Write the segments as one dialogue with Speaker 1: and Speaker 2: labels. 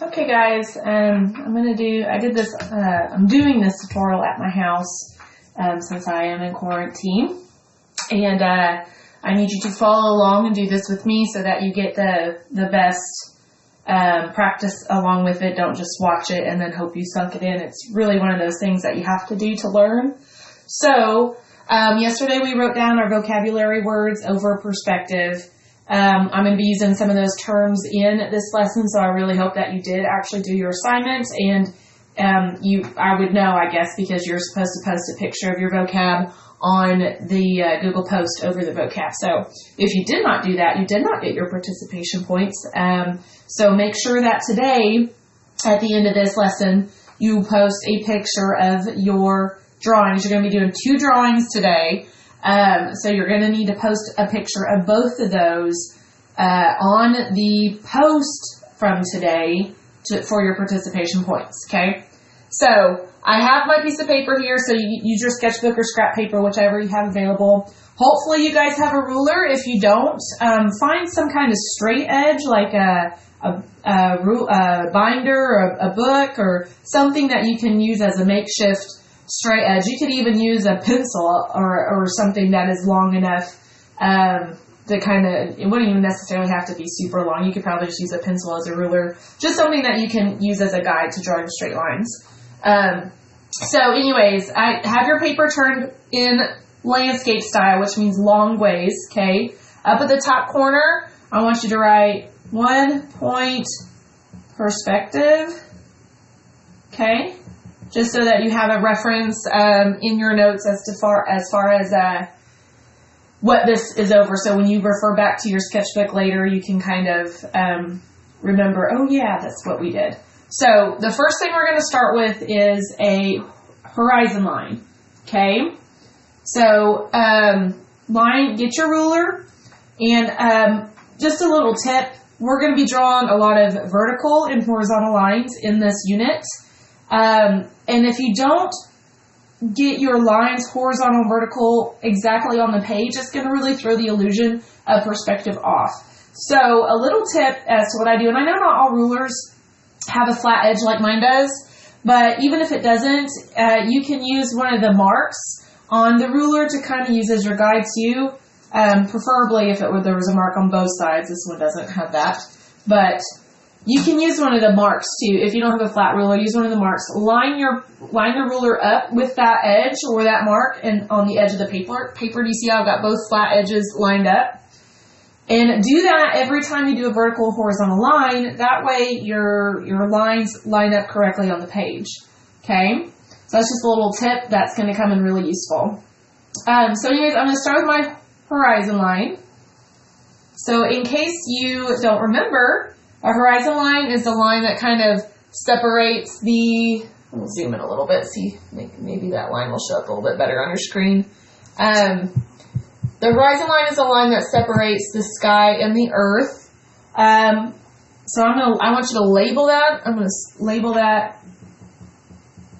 Speaker 1: Okay guys, I'm doing this tutorial at my house since I am in quarantine, and I need you to follow along and do this with me so that you get the best practice along with it. Don't just watch it and then hope you sunk it in. It's really one of those things that you have to do to learn. So yesterday we wrote down our vocabulary words over perspective. I'm going to be using some of those terms in this lesson, so I really hope that you did actually do your assignment, and I would know, I guess, because you're supposed to post a picture of your vocab on the Google post over the vocab. So if you did not do that, you did not get your participation points. So make sure that today, at the end of this lesson, you post a picture of your drawings. You're going to be doing 2 drawings today. So you're going to need to post a picture of both of those on the post from today for your participation points, okay? So I have my piece of paper here, so you use your sketchbook or scrap paper, whichever you have available. Hopefully you guys have a ruler. If you don't, find some kind of straight edge, like a binder or a book or something that you can use as a makeshift straight edge. You could even use a pencil or something that is long enough to kind of, it wouldn't even necessarily have to be super long. You could probably just use a pencil as a ruler. Just something that you can use as a guide to drawing straight lines. So anyways, I have your paper turned in landscape style, which means long ways, okay? Up at the top corner, I want you to write 1 point perspective, okay? Just so that you have a reference in your notes as far as what this is over. So when you refer back to your sketchbook later, you can kind of remember, oh yeah, that's what we did. So the first thing we're going to start with is a horizon line, okay? So get your ruler, and just a little tip, we're going to be drawing a lot of vertical and horizontal lines in this unit. And if you don't get your lines horizontal and vertical exactly on the page, it's going to really throw the illusion of perspective off. So a little tip as to what I do, and I know not all rulers have a flat edge like mine does, but even if it doesn't, you can use one of the marks on the ruler to kind of use as your guide too. Preferably if there was a mark on both sides. This one doesn't have that, but you can use one of the marks too. If you don't have a flat ruler, use one of the marks. Line your ruler up with that edge or that mark and on the edge of the paper. Do you see how I've got both flat edges lined up? And do that every time you do a vertical or horizontal line. That way your lines line up correctly on the page. Okay? So that's just a little tip that's going to come in really useful. So anyways, I'm going to start with my horizon line. So in case you don't remember, a horizon line is the line that kind of separates the, let me zoom in a little bit, see, maybe that line will show up a little bit better on your screen. The horizon line is the line that separates the sky and the earth. So I want you to label that. I'm going to label that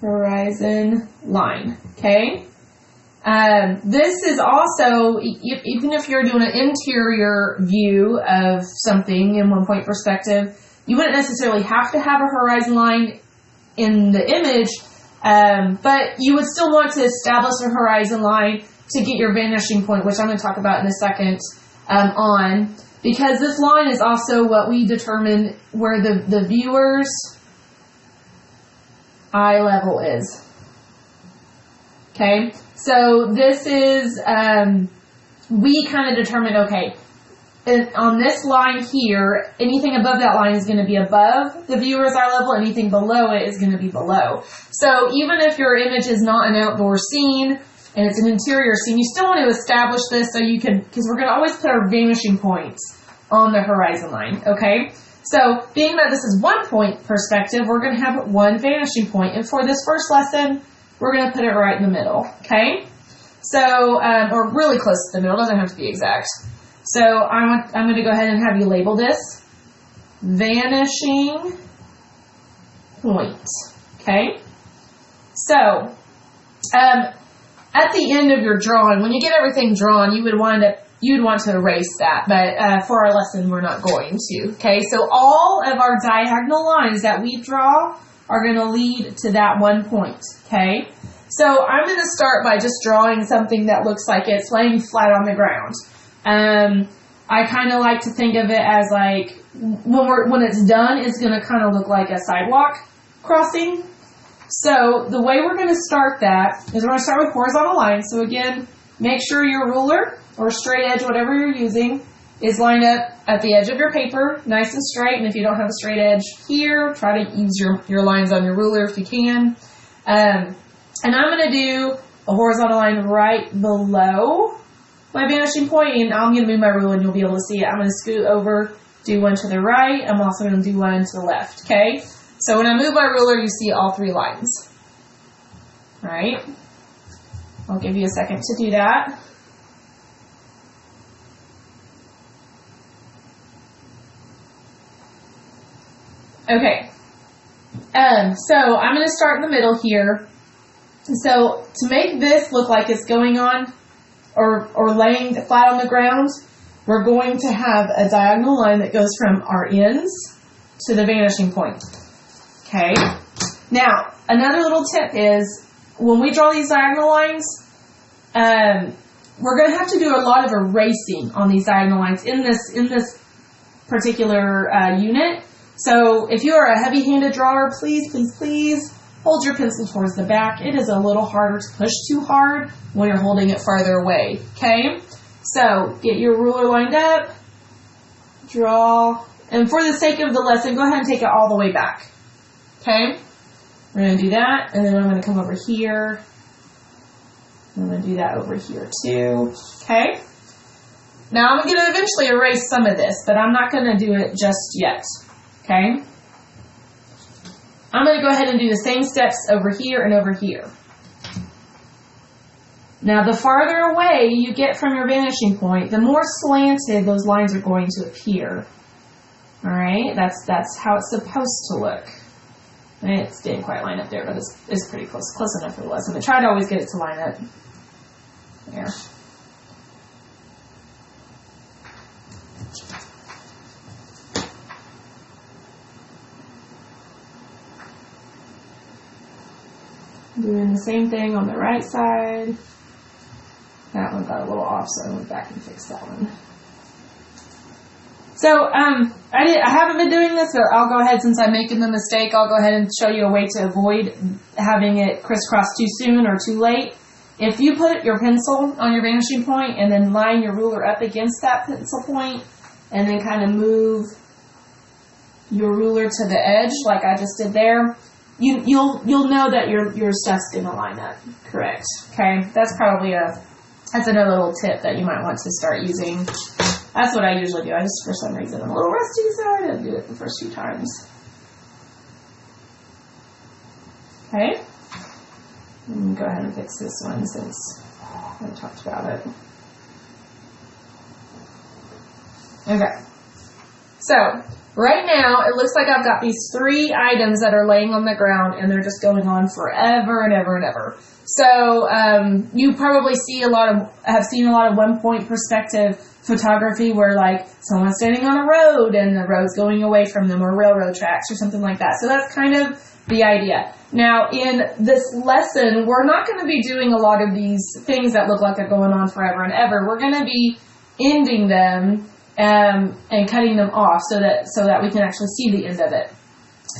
Speaker 1: horizon line, okay? This is also, even if you're doing an interior view of something in 1 point perspective, you wouldn't necessarily have to have a horizon line in the image, but you would still want to establish a horizon line to get your vanishing point, which I'm going to talk about in a second because this line is also what we determine where the viewer's eye level is. Okay? So this is, we kind of determine, okay, on this line here, anything above that line is going to be above the viewer's eye level, anything below it is going to be below. So even if your image is not an outdoor scene and it's an interior scene, you still want to establish this so you can, because we're going to always put our vanishing points on the horizon line, okay? So being that this is 1 point perspective, we're going to have 1 vanishing point. And for this first lesson, we're going to put it right in the middle, okay? So, or really close to the middle, doesn't have to be exact. So I'm going to go ahead and have you label this vanishing point, okay? So, at the end of your drawing, when you get everything drawn, you would wind up you'd want to erase that. But for our lesson, we're not going to. Okay, so all of our diagonal lines that we draw are going to lead to that one point. Okay, so I'm going to start by just drawing something that looks like it's laying flat on the ground. I kind of like to think of it as like when it's done, it's going to kind of look like a sidewalk crossing. So the way we're going to start that is we're going to start with horizontal lines. So again, make sure your ruler or straight edge, whatever you're using, is lined up at the edge of your paper, nice and straight. And if you don't have a straight edge here, try to use your lines on your ruler if you can. And I'm going to do a horizontal line right below my vanishing point, and I'm going to move my ruler and you'll be able to see it. I'm going to scoot over, do one to the right. I'm also going to do one to the left, okay? So when I move my ruler, you see all three lines. All right? I'll give you a second to do that. Okay. So I'm going to start in the middle here. So to make this look like it's going on or laying flat on the ground, we're going to have a diagonal line that goes from our ends to the vanishing point. Okay. Now, another little tip is when we draw these diagonal lines, we're going to have to do a lot of erasing on these diagonal lines in this particular unit. So if you are a heavy-handed drawer, please hold your pencil towards the back. It is a little harder to push too hard when you're holding it farther away. Okay. So get your ruler lined up, draw, and for the sake of the lesson, go ahead and take it all the way back. Okay, we're going to do that, and then I'm going to come over here. I'm going to do that over here too. Okay, now I'm going to eventually erase some of this, but I'm not going to do it just yet. Okay, I'm going to go ahead and do the same steps over here and over here. Now, the farther away you get from your vanishing point, the more slanted those lines are going to appear. All right, that's how it's supposed to look. And it didn't quite line up there, but it's pretty close enough for the lesson. But try to always get it to line up. There. Doing the same thing on the right side. That one got a little off, so I went back and fixed that one. So I haven't been doing this, but I'll go ahead, since I'm making the mistake, I'll go ahead and show you a way to avoid having it crisscross too soon or too late. If you put your pencil on your vanishing point and then line your ruler up against that pencil point and then kind of move your ruler to the edge like I just did there, you'll know that your stuff's going to line up correct. Okay, that's another little tip that you might want to start using. That's what I usually do. I just, for some reason, I'm a little rusty, so I didn't do it the first few times. Okay. Let me go ahead and fix this one since I talked about it. Okay. So, right now, it looks like I've got these three items that are laying on the ground, and they're just going on forever and ever and ever. So, you probably have seen a lot of one-point perspective photography where, like, someone's standing on a road and the road's going away from them, or railroad tracks or something like that. So that's kind of the idea. Now, in this lesson, we're not going to be doing a lot of these things that look like they're going on forever and ever. We're going to be ending them and cutting them off so that we can actually see the end of it.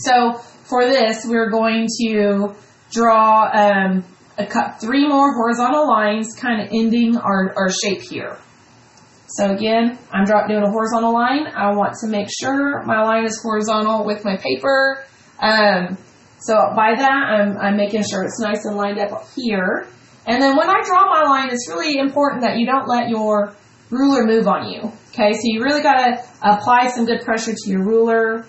Speaker 1: So for this, we're going to draw three more horizontal lines, kind of ending our shape here. So again, I'm doing a horizontal line. I want to make sure my line is horizontal with my paper. So by that, I'm making sure it's nice and lined up here. And then when I draw my line, it's really important that you don't let your ruler move on you. Okay, so you really got to apply some good pressure to your ruler.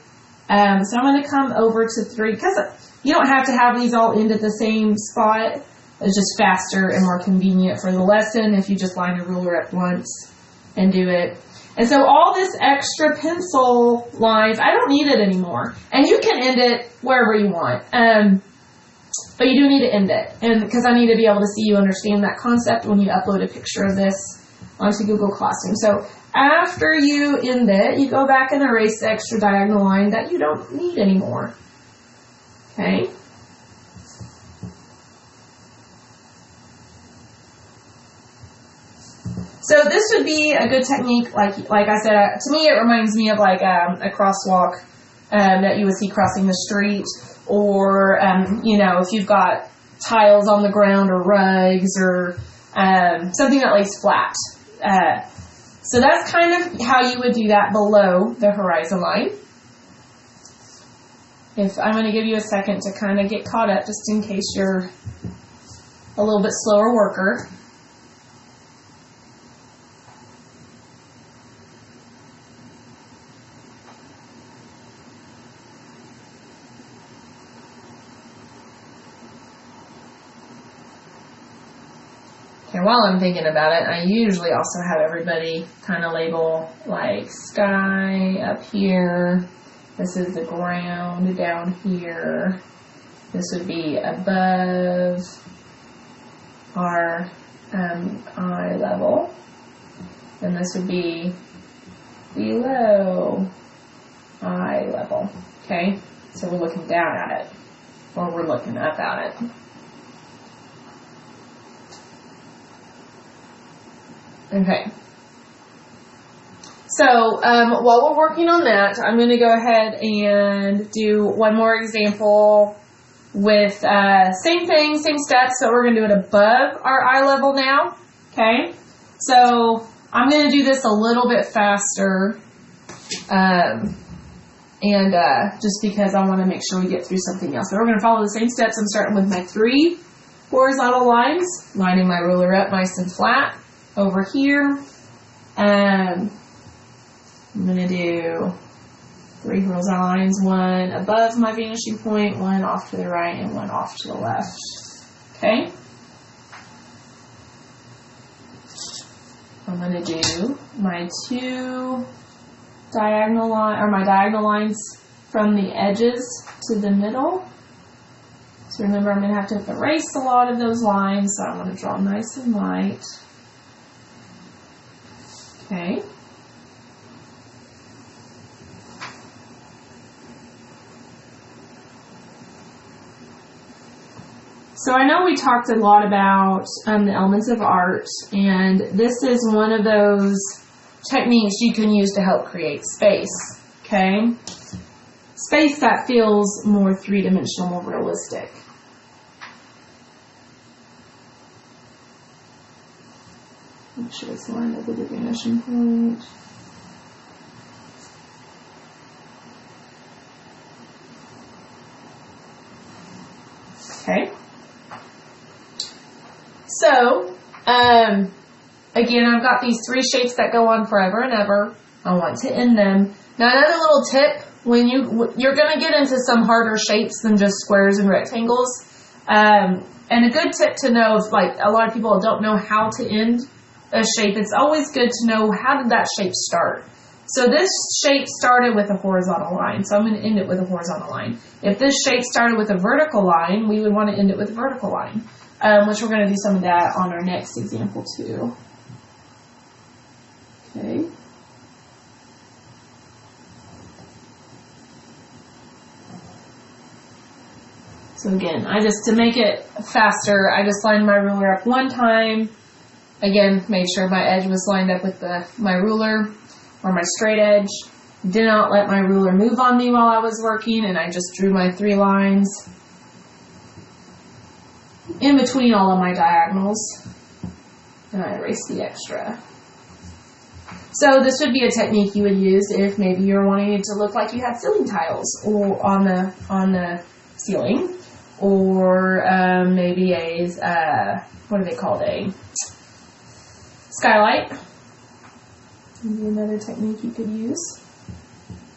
Speaker 1: So I'm going to come over to 3, because you don't have to have these all end at the same spot. It's just faster and more convenient for the lesson if you just line your ruler up once and do it. And so all this extra pencil lines, I don't need it anymore. And you can end it wherever you want. But you do need to end it. And because I need to be able to see you understand that concept when you upload a picture of this onto Google Classroom. So after you end it, you go back and erase the extra diagonal line that you don't need anymore. Okay? So this would be a good technique, like I said, to me it reminds me of like a crosswalk that you would see crossing the street, or, you know, if you've got tiles on the ground or rugs or something that lays flat. So that's kind of how you would do that below the horizon line. I'm going to give you a second to kind of get caught up just in case you're a little bit slower worker. And while I'm thinking about it, I usually also have everybody kind of label like sky up here. This is the ground down here. This would be above our eye level. And this would be below eye level. Okay? So we're looking down at it, or we're looking up at it. Okay, so while we're working on that, I'm going to go ahead and do one more example with same thing, same steps, so we're going to do it above our eye level now. Okay, so I'm going to do this a little bit faster, just because I want to make sure we get through something else. But we're going to follow the same steps. I'm starting with my 3 horizontal lines, lining my ruler up nice and flat. Over here, I'm going to do 3 horizontal lines, 1 above my vanishing point, 1 off to the right, and 1 off to the left. Okay? I'm going to do my 2 diagonal lines from the edges to the middle. So remember, I'm going to have to erase a lot of those lines, so I'm going to draw nice and light. Okay. So I know we talked a lot about the elements of art, and this is one of those techniques you can use to help create space. Okay. Space that feels more 3-dimensional, more realistic. Make sure it's lined up with the vanishing point. Okay. So, again, I've got these 3 shapes that go on forever and ever. I want to end them. Now, another little tip, when you're going to get into some harder shapes than just squares and rectangles. And a good tip to know, if like a lot of people don't know how to end a shape, it's always good to know, how did that shape start? So this shape started with a horizontal line, so I'm going to end it with a horizontal line. If this shape started with a vertical line, we would want to end it with a vertical line, which we're going to do some of that on our next example too. Okay. So again, to make it faster, I just lined my ruler up 1 time. Again, made sure my edge was lined up with my ruler, or my straight edge. Did not let my ruler move on me while I was working, and I just drew my 3 lines in between all of my diagonals. And I erased the extra. So this would be a technique you would use if maybe you're wanting it to look like you had ceiling tiles or on the ceiling, or maybe what are they called? A skylight. Maybe another technique you could use.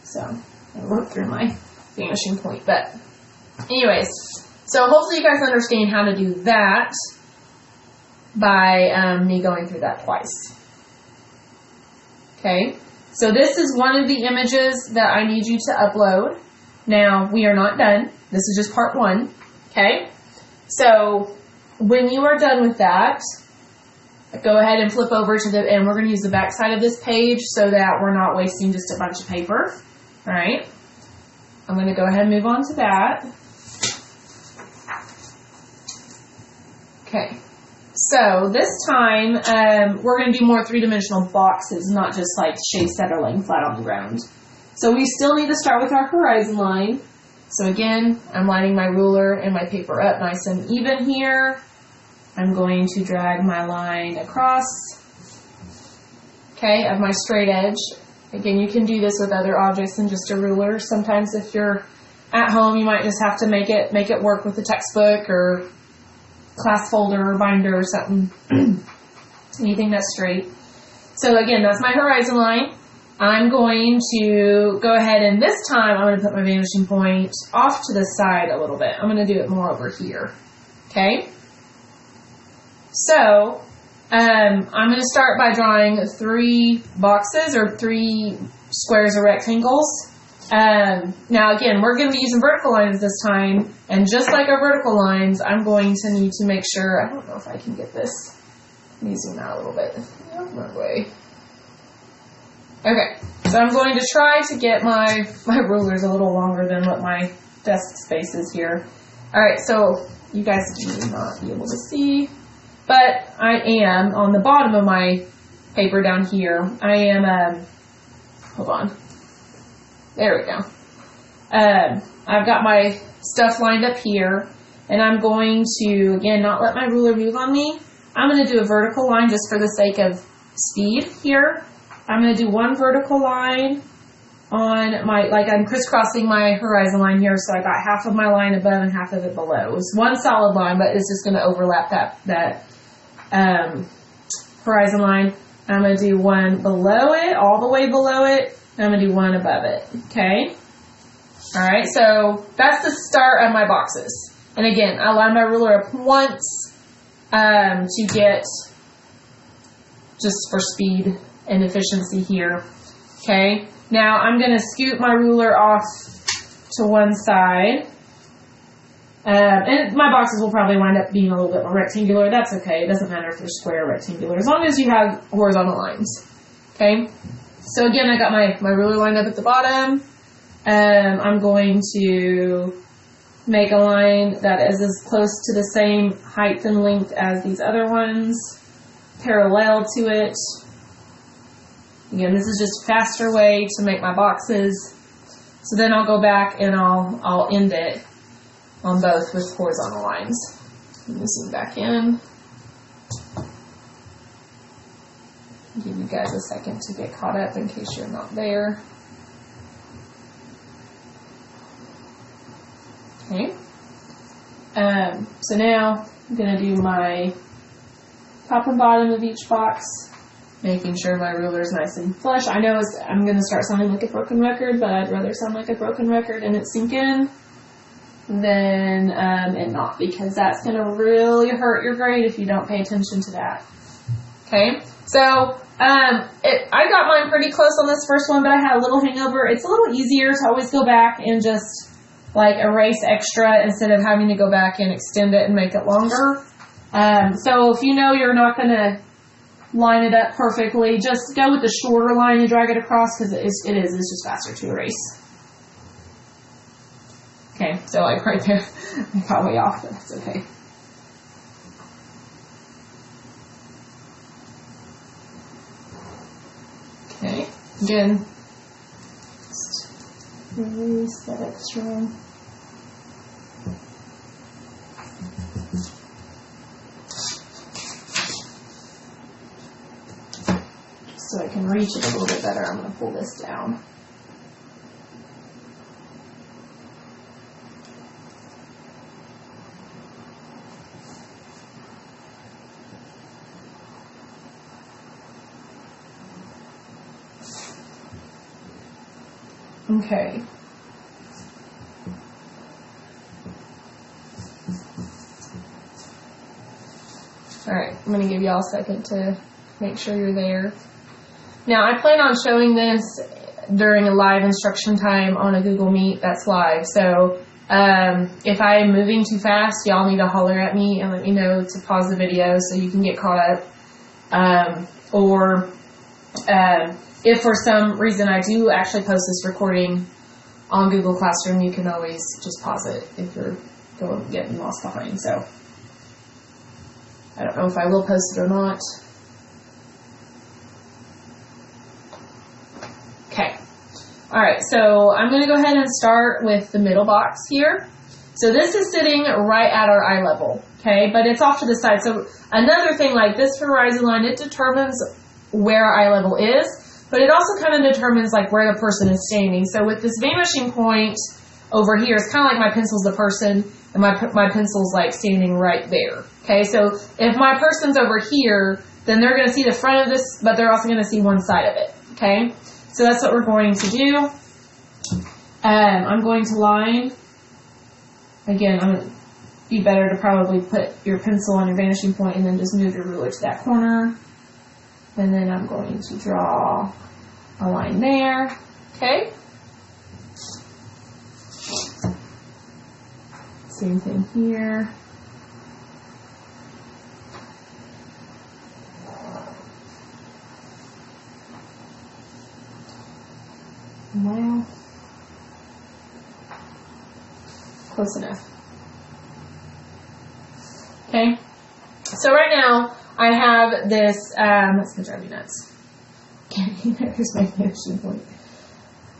Speaker 1: So I wrote through my vanishing point, but anyways, so hopefully you guys understand how to do that by me going through that twice. Okay, so this is one of the images that I need you to upload. Now, we are not done. This is just part 1. Okay, so when you are done with that, go ahead and flip over to and we're going to use the back side of this page so that we're not wasting just a bunch of paper. All right. I'm going to go ahead and move on to that. Okay. So this time, we're going to do more three-dimensional boxes, not just like shapes that are laying flat on the ground. So we still need to start with our horizon line. So again, I'm lining my ruler and my paper up nice and even here. I'm going to drag my line across. Okay, of my straight edge. Again, you can do this with other objects than just a ruler. Sometimes if you're at home, you might just have to make it work with a textbook or class folder or binder or something. Anything that's straight. So again, that's my horizon line. I'm going to go ahead and this time I'm going to put my vanishing point off to the side a little bit. I'm going to do it more over here. Okay? So, I'm going to start by drawing 3 boxes or 3 squares or rectangles. Now again, we're going to be using vertical lines this time, and just like our vertical lines, I'm going to need to make sure, I don't know if I can get this. Let me zoom out a little bit. Nope, wrong way. Okay, so I'm going to try to get my rulers a little longer than what my desk space is here. Alright, so you guys may not be able to see, but I am, on the bottom of my paper down here, I am, hold on. There we go. I've got my stuff lined up here, and I'm going to, again, not let my ruler move on me. I'm going to do a vertical line just for the sake of speed here. I'm going to do one vertical line on my, like I'm crisscrossing my horizon line here, so I got half of my line above and half of it below. It's one solid line, but it's just going to overlap that horizon line. I'm going to do one below it, all the way below it, and I'm going to do one above it, okay? All right, so that's the start of my boxes. And again, I line my ruler up once to get, just for speed and efficiency here, okay? Now I'm going to scoot my ruler off to one side. And my boxes will probably wind up being a little bit more rectangular. That's okay. It doesn't matter if they're square or rectangular, as long as you have horizontal lines, okay? So again, I got my ruler lined up at the bottom. I'm going to make a line that is as close to the same height and length as these other ones, parallel to it. Again, this is just a faster way to make my boxes. So then I'll go back and I'll end it on both with horizontal lines. Let me zoom back in. Give you guys a second to get caught up in case you're not there. Okay. So now I'm going to do my top and bottom of each box, making sure my ruler is nice and flush. I know I'm going to start sounding like a broken record, but I'd rather sound like a broken record and it sink in than and not, because that's going to really hurt your grade if you don't pay attention to that. Okay, so I got mine pretty close on this first one, but I had a little hangover. It's a little easier to always go back and just like erase extra instead of having to go back and extend it and make it longer. So if you know you're not going to line it up perfectly, just go with the shorter line and drag it across, because it's just faster to erase. Okay, so like right there, I got way off, but that's okay. Okay, again, just release that extra. So I can reach it a little bit better, I'm going to pull this down. Okay. Alright, I'm going to give y'all a second to make sure you're there. Now, I plan on showing this during a live instruction time on a Google Meet that's live. So, if I'm moving too fast, y'all need to holler at me and let me know to pause the video so you can get caught up. Or if for some reason I do actually post this recording on Google Classroom, you can always just pause it if you're getting lost behind. So I don't know if I will post it or not. Okay. All right, so I'm going to go ahead and start with the middle box here. So this is sitting right at our eye level, okay, but it's off to the side. So another thing, like this horizon line, it determines where our eye level is, but it also kind of determines like where the person is standing. So with this vanishing point over here, it's kind of like my pencil's the person and my pencil's like standing right there, okay? So if my person's over here, then they're going to see the front of this, but they're also going to see one side of it, okay? So that's what we're going to do. I'm going to line. Again, it'd be better to probably put your pencil on your vanishing point and then just move your ruler to that corner. And then I'm going to draw a line there. Okay? Same thing here. Well, close enough. Okay, so right now I have this, that's gonna drive me nuts. Here's my vanishing point.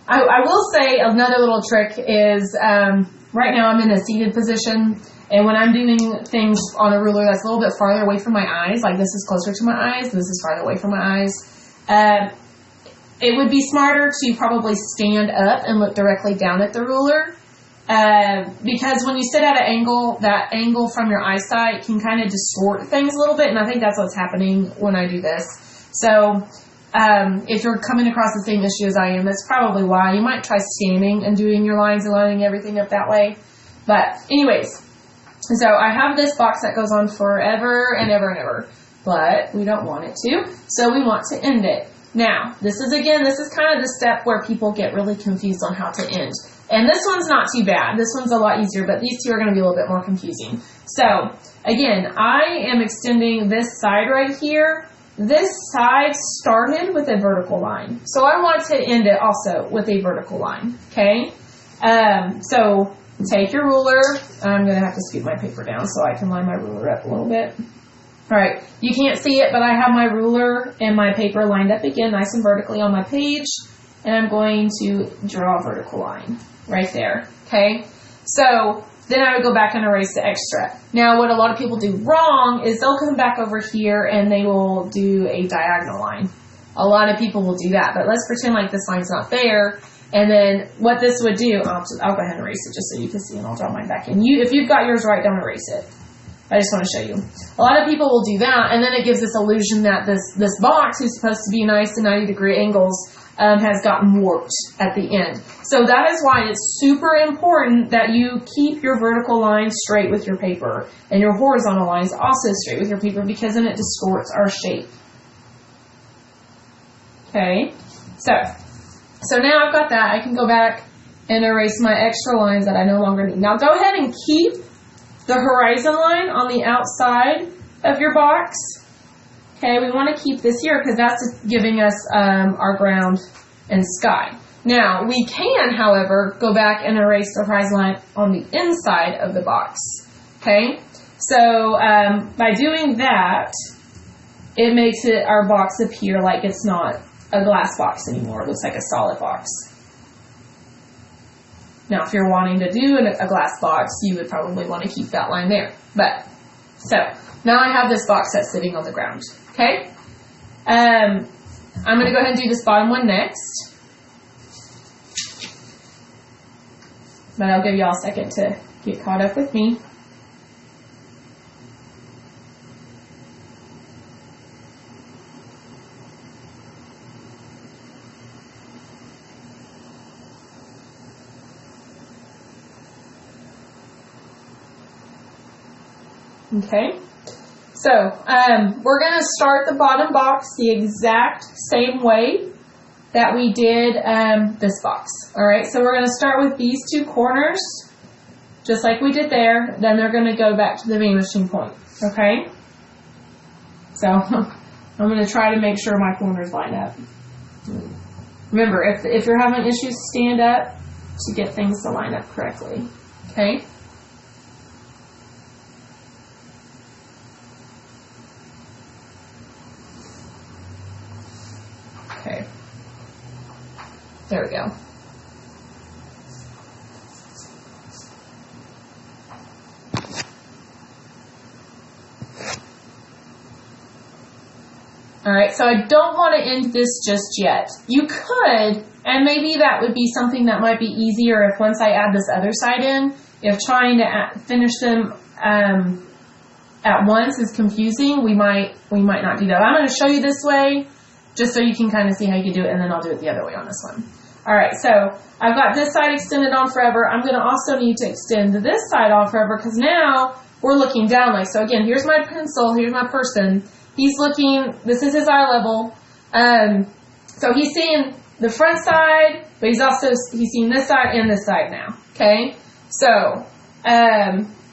Speaker 1: I will say another little trick is, right now I'm in a seated position, and when I'm doing things on a ruler that's a little bit farther away from my eyes, like this is closer to my eyes, this is farther away from my eyes, it would be smarter to probably stand up and look directly down at the ruler, because when you sit at an angle, that angle from your eyesight can kind of distort things a little bit, and I think that's what's happening when I do this. So if you're coming across the same issue as I am, that's probably why. You might try standing and doing your lines and lining everything up that way. But anyways, so I have this box that goes on forever and ever and ever, but we don't want it to, so we want to end it. Now, this is kind of the step where people get really confused on how to end. And this one's not too bad. This one's a lot easier, but these two are going to be a little bit more confusing. So, again, I am extending this side right here. This side started with a vertical line. So I want to end it also with a vertical line, okay? So take your ruler. I'm going to have to scoot my paper down so I can line my ruler up a little bit. All right, you can't see it, but I have my ruler and my paper lined up again, nice and vertically on my page, and I'm going to draw a vertical line right there, okay? So then I would go back and erase the extra. Now, what a lot of people do wrong is they'll come back over here and they will do a diagonal line. A lot of people will do that, but let's pretend like this line's not there, and then what this would do, I'll go ahead and erase it just so you can see, and I'll draw mine back in. If you've got yours right, don't erase it. I just want to show you. A lot of people will do that, and then it gives this illusion that this box, who's supposed to be nice to 90-degree angles, has gotten warped at the end. So that is why it's super important that you keep your vertical line straight with your paper, and your horizontal lines also straight with your paper, because then it distorts our shape. Okay, so now I've got that. I can go back and erase my extra lines that I no longer need. Now go ahead and keep the horizon line on the outside of your box. Okay, we want to keep this here because that's giving us our ground and sky. Now, we can, however, go back and erase the horizon line on the inside of the box. Okay, so by doing that, it makes our box appear like it's not a glass box anymore. It looks like a solid box. Now, if you're wanting to do a glass box, you would probably want to keep that line there. But, so, now I have this box that's sitting on the ground. Okay? I'm going to go ahead and do this bottom one next. But I'll give y'all a second to get caught up with me. Okay, so we're going to start the bottom box the exact same way that we did this box. All right, so we're going to start with these two corners, just like we did there. Then they're going to go back to the vanishing point. Okay, so I'm going to try to make sure my corners line up. Remember, if you're having issues, stand up to get things to line up correctly. Okay? Okay. There we go. All right, so I don't want to end this just yet. You could, and maybe that would be something that might be easier if once I add this other side in, if trying to finish them at once is confusing, we might not do that. I'm going to show you this way just so you can kind of see how you can do it, and then I'll do it the other way on this one. All right, so I've got this side extended on forever. I'm going to also need to extend this side on forever because now we're looking down. Like, so again, here's my pencil, here's my person. He's looking, this is his eye level. So he's seeing the front side, but he's seeing this side and this side now, okay? So,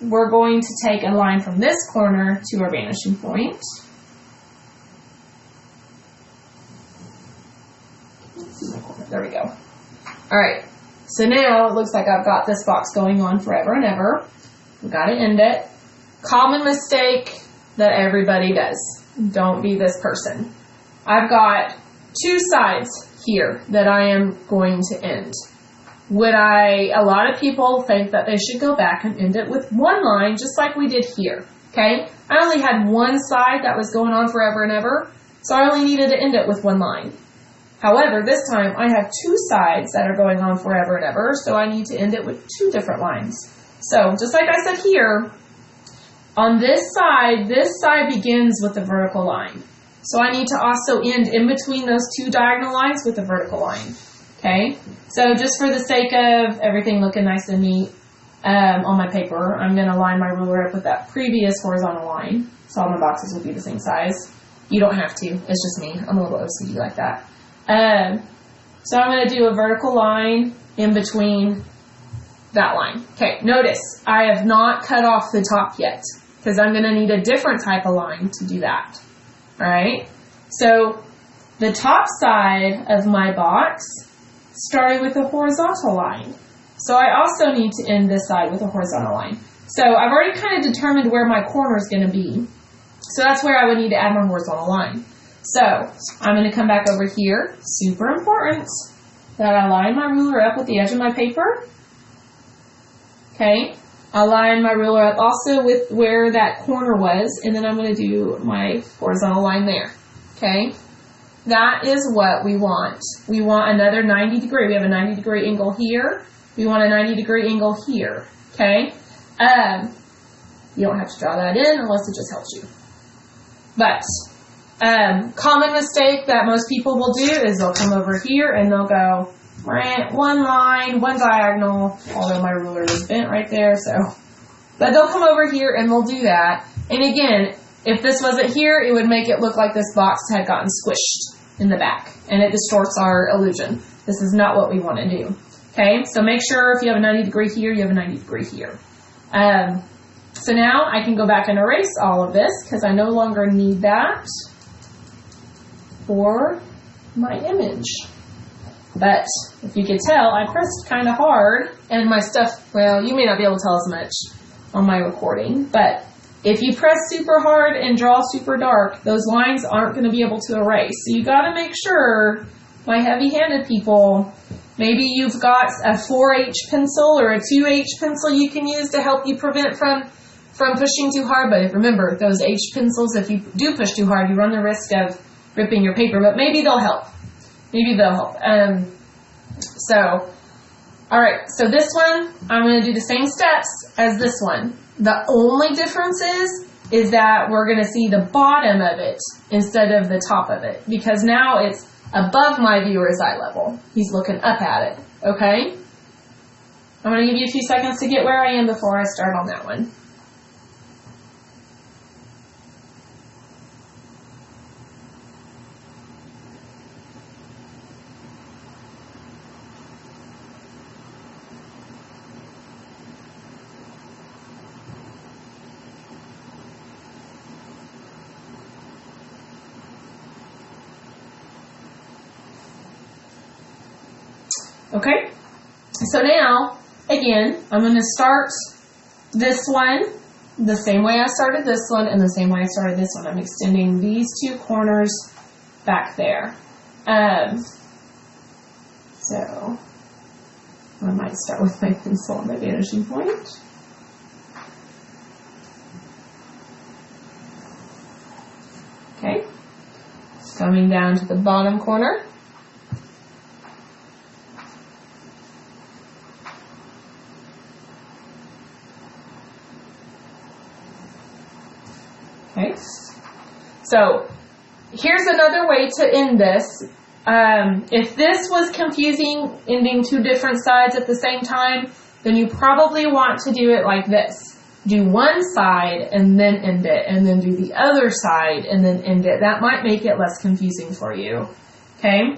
Speaker 1: we're going to take a line from this corner to our vanishing point. There we go. All right, so now it looks like I've got this box going on forever and ever. We've got to end it. Common mistake that everybody does. Don't be this person. I've got two sides here that I am going to end. A lot of people think that they should go back and end it with one line, just like we did here, okay? I only had one side that was going on forever and ever, so I only needed to end it with one line. However, this time I have two sides that are going on forever and ever, so I need to end it with two different lines. So, just like I said here, on this side begins with a vertical line. So I need to also end in between those two diagonal lines with a vertical line. Okay? So just for the sake of everything looking nice and neat on my paper, I'm going to line my ruler up with that previous horizontal line. So all my boxes will be the same size. You don't have to. It's just me. I'm a little OCD like that. So I'm going to do a vertical line in between that line. Okay, notice I have not cut off the top yet because I'm going to need a different type of line to do that. All right, so the top side of my box started with a horizontal line. So I also need to end this side with a horizontal line. So I've already kind of determined where my corner is going to be. So that's where I would need to add my horizontal line. So I'm going to come back over here. Super important that I line my ruler up with the edge of my paper. Okay, I'll line my ruler up also with where that corner was, and then I'm going to do my horizontal line there. Okay, that is what we want. We want another 90 degree. We have a 90 degree angle here. We want a 90 degree angle here. Okay, you don't have to draw that in unless it just helps you. But common mistake that most people will do is they'll come over here and they'll go one line, one diagonal, although my ruler is bent right there, so. But they'll come over here and they'll do that. And again, if this wasn't here, it would make it look like this box had gotten squished in the back, and it distorts our illusion. This is not what we want to do. Okay, so make sure if you have a 90 degree here, you have a 90 degree here. So now I can go back and erase all of this because I no longer need that for my image. But if you could tell, I pressed kind of hard, and my stuff, well, you may not be able to tell as much on my recording, but if you press super hard and draw super dark, those lines aren't going to be able to erase. So you got to make sure, my heavy-handed people, maybe you've got a 4H pencil or a 2H pencil you can use to help you prevent from pushing too hard. But remember, those H pencils, if you do push too hard, you run the risk of ripping your paper, but maybe they'll help. Maybe they'll help. All right, so this one, I'm going to do the same steps as this one. The only difference is that we're going to see the bottom of it instead of the top of it, because now it's above my viewer's eye level. He's looking up at it, okay? I'm going to give you a few seconds to get where I am before I start on that one. Okay? So now, again, I'm going to start this one the same way I started this one and the same way I started this one. I'm extending these two corners back there. So I might start with my pencil on my vanishing point. Okay, coming down to the bottom corner. Okay, so here's another way to end this. If this was confusing, ending two different sides at the same time, then you probably want to do it like this. Do one side and then end it, and then do the other side and then end it. That might make it less confusing for you. Okay,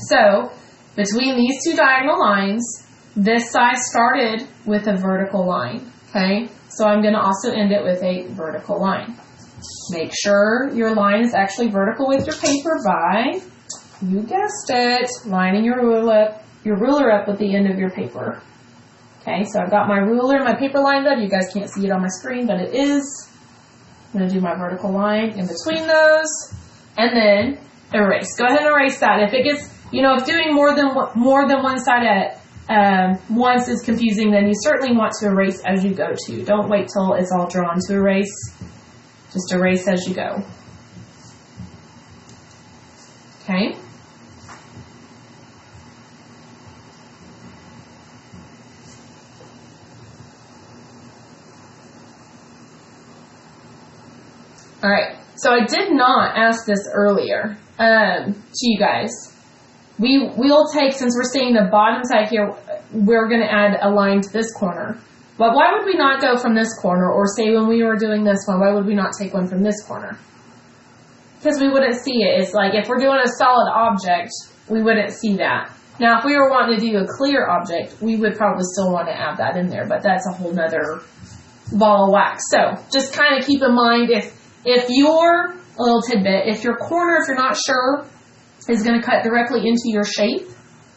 Speaker 1: so between these two diagonal lines, this side started with a vertical line. Okay, so I'm going to also end it with a vertical line. Make sure your line is actually vertical with your paper by, you guessed it, lining your ruler up with the end of your paper. Okay, so I've got my ruler and my paper lined up. You guys can't see it on my screen, but it is. I'm going to do my vertical line in between those, and then erase. Go ahead and erase that. If it gets, if doing more than one side at once is confusing, then you certainly want to erase as you go too. Don't wait till it's all drawn to erase. Just erase as you go. Okay. All right. So I did not ask this earlier to you guys. We'll take, since we're seeing the bottom side here, we're going to add a line to this corner. But why would we not go from this corner, or say when we were doing this one, why would we not take one from this corner? Because we wouldn't see it. It's like if we're doing a solid object, we wouldn't see that. Now, if we were wanting to do a clear object, we would probably still want to add that in there, but that's a whole nother ball of wax. So just kind of keep in mind, if your, a little tidbit, if your corner, if you're not sure, is going to cut directly into your shape,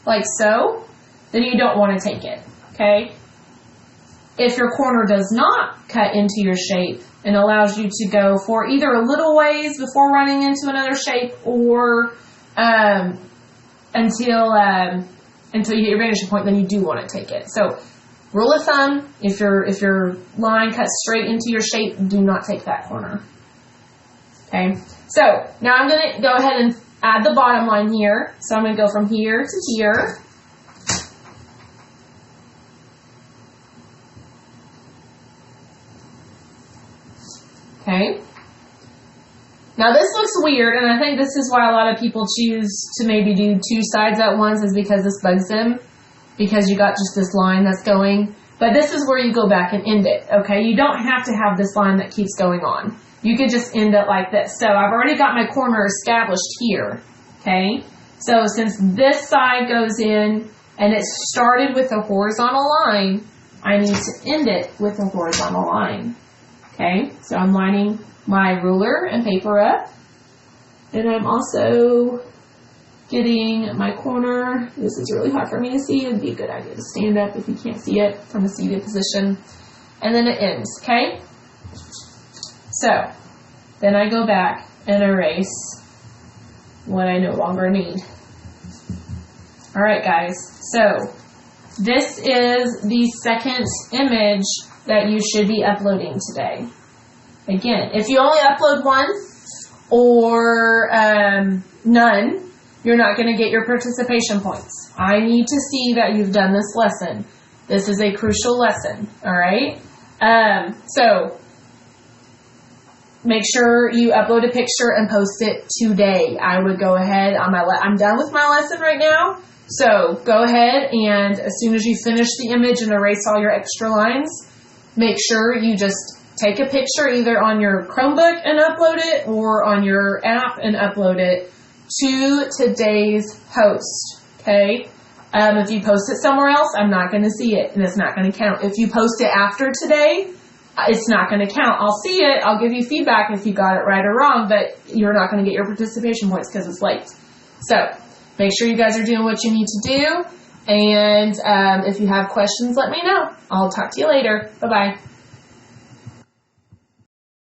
Speaker 1: like so, then you don't want to take it, okay? If your corner does not cut into your shape and allows you to go for either a little ways before running into another shape, or until you hit your vanishing point, then you do want to take it. So, rule of thumb: if your line cuts straight into your shape, do not take that corner. Okay. So now I'm going to go ahead and add the bottom line here. So I'm going to go from here to here. Okay. Now this looks weird, and I think this is why a lot of people choose to maybe do two sides at once, is because this bugs them, because you got just this line that's going. But this is where you go back and end it, okay? You don't have to have this line that keeps going on. You could just end it like this. So I've already got my corner established here, okay? So since this side goes in and it started with a horizontal line, I need to end it with a horizontal line. Okay, so I'm lining my ruler and paper up, and I'm also getting my corner. This is really hard for me to see. It'd be a good idea to stand up if you can't see it from a seated position. And then it ends, okay? So, then I go back and erase what I no longer need. All right, guys, so this is the second image that you should be uploading today. Again, if you only upload one or none, you're not going to get your participation points. I need to see that you've done this lesson. This is a crucial lesson, all right? So make sure you upload a picture and post it today. I would go ahead on I'm done with my lesson right now. So go ahead, and as soon as you finish the image and erase all your extra lines, make sure you just take a picture either on your Chromebook and upload it, or on your app and upload it to today's post, okay? If you post it somewhere else, I'm not going to see it, and it's not going to count. If you post it after today, it's not going to count. I'll see it. I'll give you feedback if you got it right or wrong, but you're not going to get your participation points because it's late. So make sure you guys are doing what you need to do. And if you have questions, let me know. I'll talk to you later. Bye-bye.